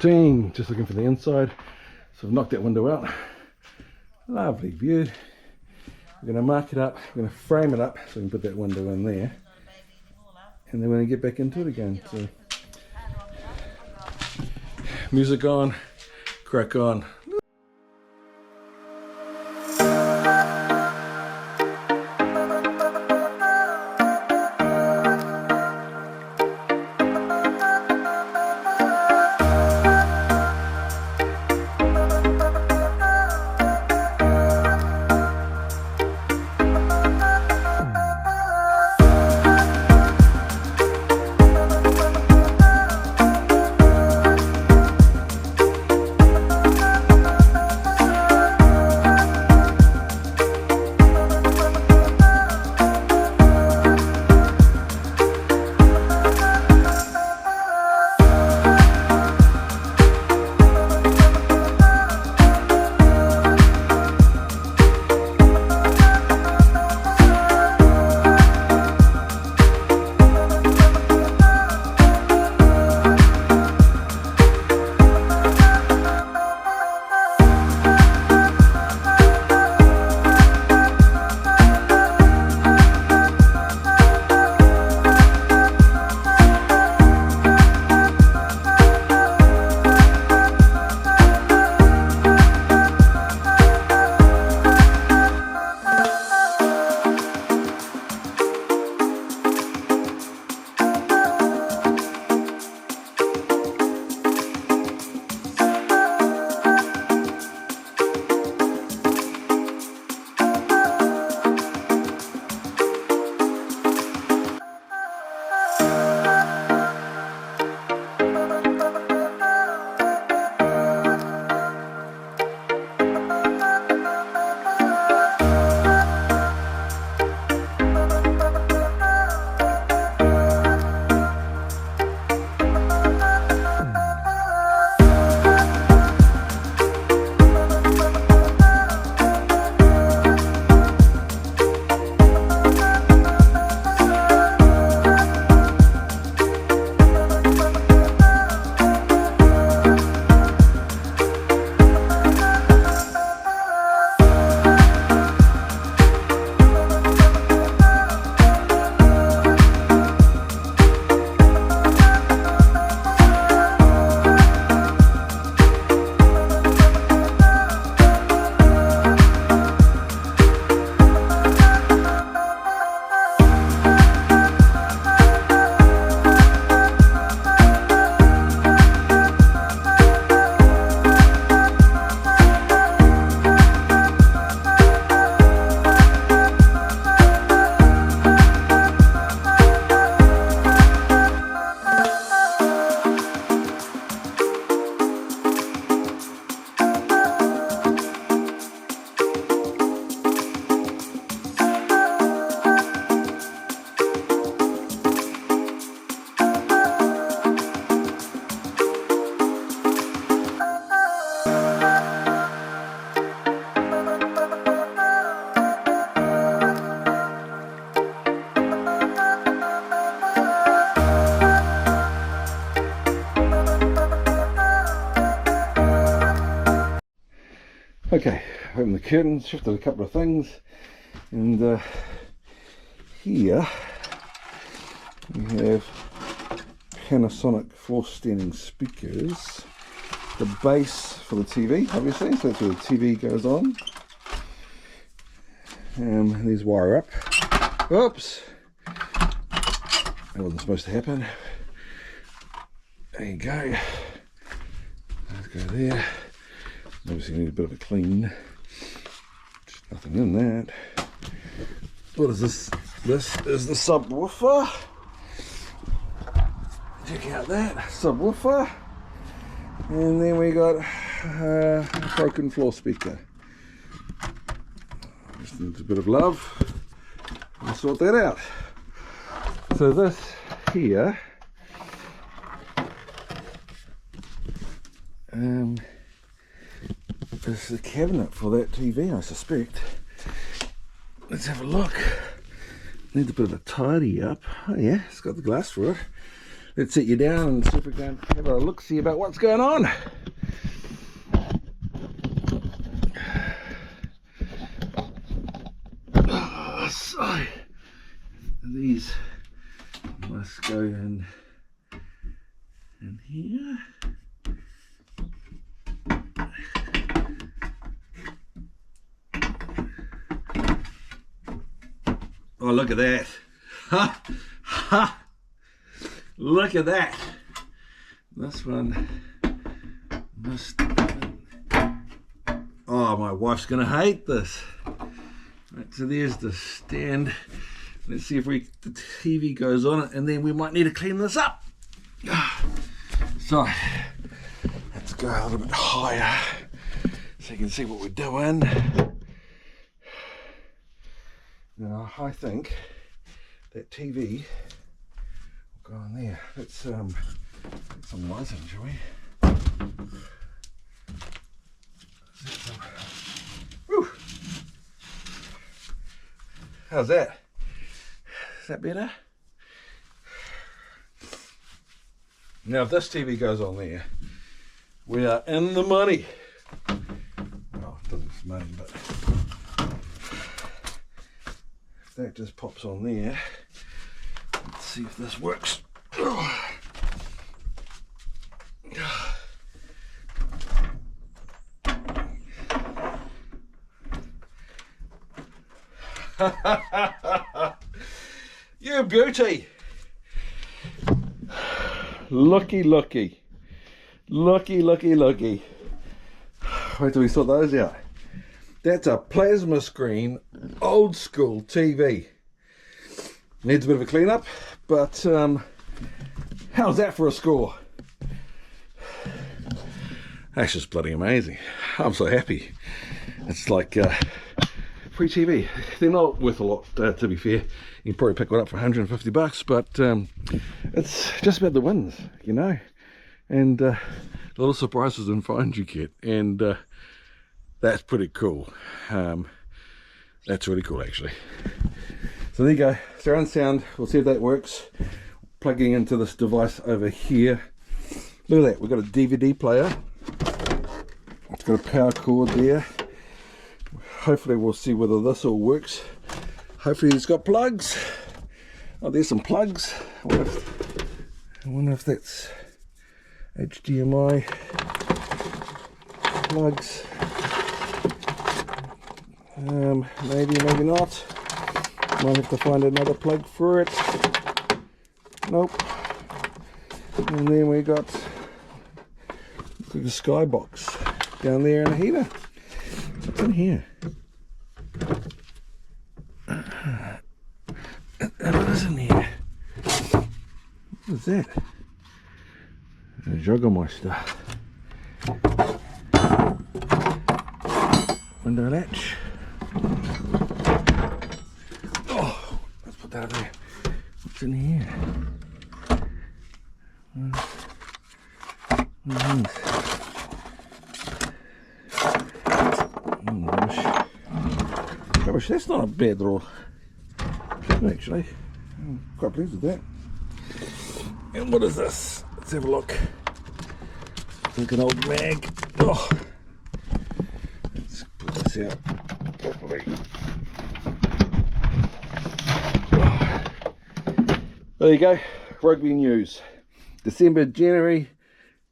morning, just looking for the inside. So I've knocked that window out. Lovely view. We're going to mark it up, we're going to frame it up so we can put that window in there. And then we're going to get back into it again. So, music on, crack on. Okay, open the curtains, shifted a couple of things, and here we have Panasonic floor standing speakers, the base for the TV obviously, so that's where the TV goes on. These wire up. Oops, that wasn't supposed to happen. There you go, let's go there. Obviously need a bit of a clean. There's nothing in that. What is this? This is the subwoofer. Check out that subwoofer. And then we got a broken floor speaker. Just needs a bit of love. We'll sort that out. So this here is the cabinet for that TV, I suspect. Let's have a look. Needs a bit of a tidy up. Oh yeah, it's got the glass for it. let's sit you down and see if we can have a look-see about what's going on. So these must go in here. Oh, look at that. Ha! Ha! Look at that. This one must... Oh, my wife's going to hate this. Right, so there's the stand. Let's see if the TV goes on it, and then we might need to clean this up. So, let's go a little bit higher so you can see what we're doing. Now, I think that TV will go on there. Let's get some lighting, shall we? Woo. How's that? Is that better? Now, if this TV goes on there, we are in the money. Well, it doesn't money, but if that just pops on there, let's see if this works. You beauty! Lucky. Wait till we sort those out. That's a plasma screen, old school TV. Needs a bit of a clean up, but how's that for a score? That's just bloody amazing. I'm so happy. It's like free TV. They're not worth a lot, to be fair. You can probably pick one up for $150, but it's just about the wins, you know, and little surprises and finds you get, and that's pretty cool. That's really cool, actually. So there you go, surround sound. We'll see if that works. Plugging into this device over here. Look at that, we've got a DVD player. It's got a power cord there. Hopefully we'll see whether this all works. Hopefully it's got plugs. Oh, there's some plugs. I wonder if that's HDMI plugs. Maybe not. Might have to find another plug for it. Nope. And then we got the skybox down there and a heater. What's in here? What is in here? What is that? A jug of my stuff. Window latch. Oh, let's put that up there. What's in here? Gosh, that's not a bad roll, actually. I'm quite pleased with that. And what is this? Let's have a look. Like an old mag. Oh, let's put this out properly. Oh. There you go. Rugby news. December, January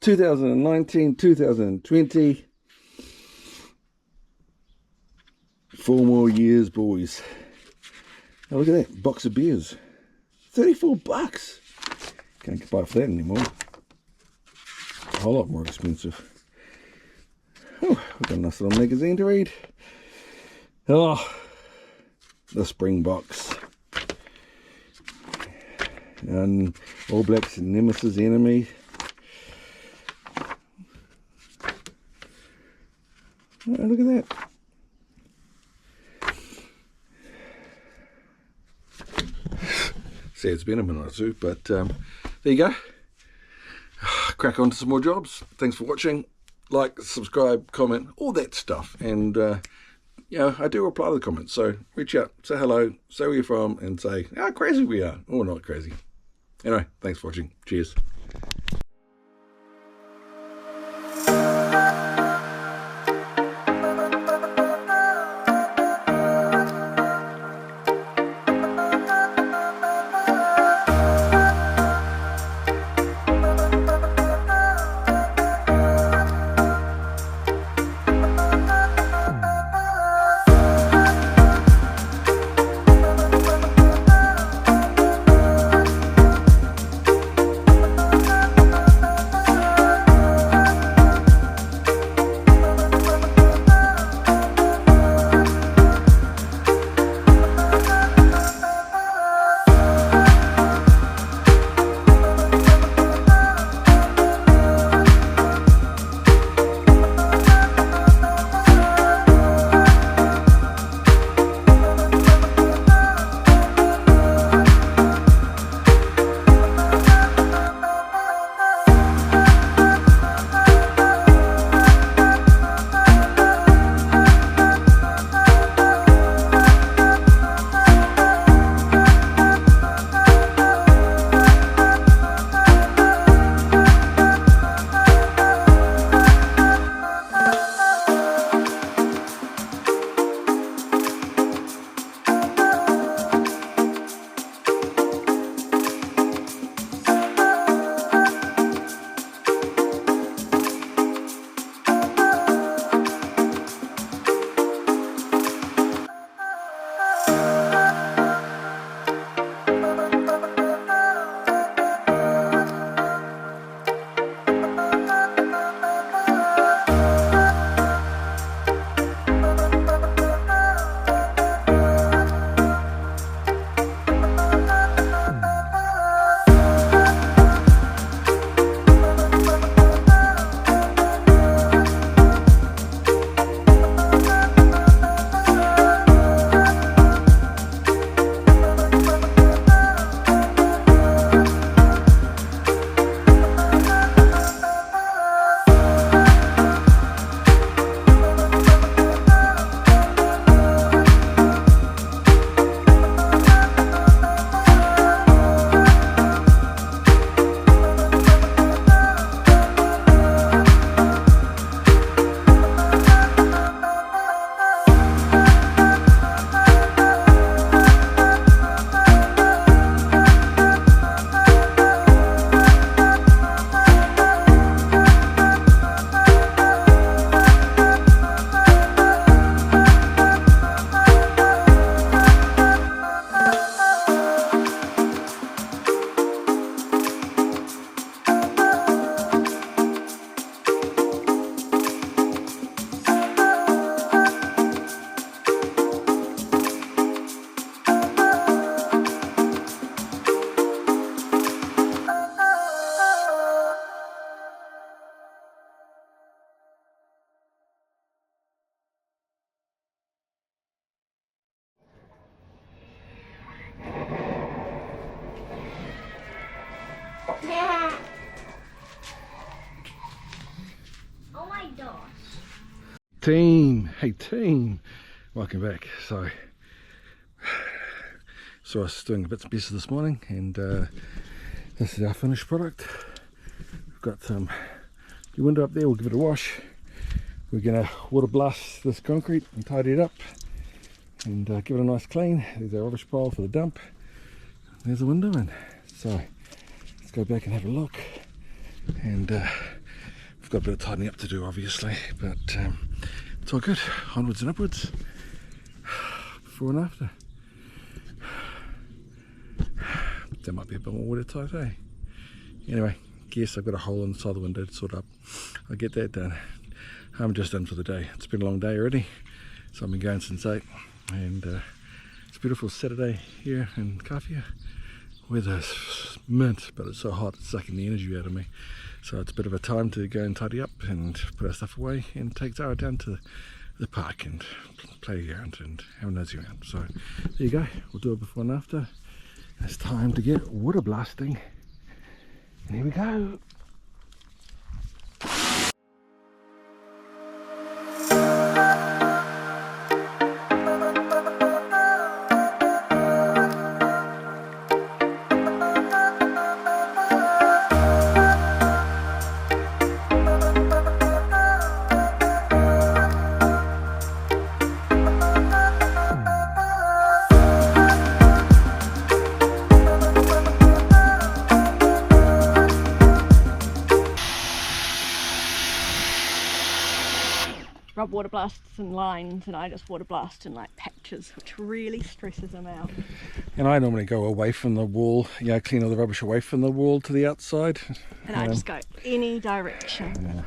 2019, 2020. 4 more years, boys. Oh, look at that box of beers. $34. Can't buy for that anymore. A whole lot more expensive. Oh, we've got a nice little magazine to read. Oh, the Springboks. And All Blacks Nemesis Enemy. Oh, look at that. See, it's been a minute or two, but there you go. Crack on to some more jobs. Thanks for watching. Like, subscribe, comment, all that stuff. And, you know, I do reply to the comments. So reach out, say hello, say where you're from, and say how crazy we are. Or not crazy. Anyway, thanks for watching. Cheers. Oh my gosh. Team, hey team, welcome back. So saw us doing bits and pieces this morning, and this is our finished product. We've got the window up there, we'll give it a wash. We're gonna water blast this concrete and tidy it up and give it a nice clean. There's our rubbish pile for the dump. There's the window, and so let's go back and have a look. And we've got a bit of tidying up to do, obviously, but it's all good. Onwards and upwards. Before and after. That might be a bit more watertight, eh? Anyway, guess I've got a hole in the side of the window to sort up. I'll get that done. I'm just done for the day. It's been a long day already, so I've been going since 8, and it's a beautiful Saturday here in Kawhia. Weather's mint, but it's so hot it's sucking the energy out of me. So it's a bit of a time to go and tidy up and put our stuff away and take Zara down to the park and play around and have a nosy around. So there you go, we'll do it before and after. It's time to get water blasting. And here we go. rub water blasts and lines, and I just water blast in like patches, which really stresses them out. And I normally go away from the wall, clean all the rubbish away from the wall to the outside. And I just go any direction. Yeah.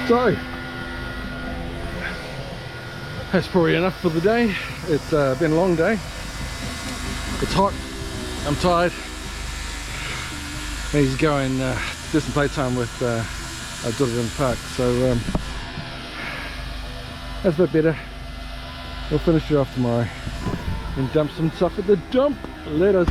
So that's probably enough for the day. It's been a long day. It's hot. I'm tired. I need to go and do some playtime with our daughter in the park. So that's a bit better. We'll finish it off tomorrow and dump some stuff at the dump. Let us.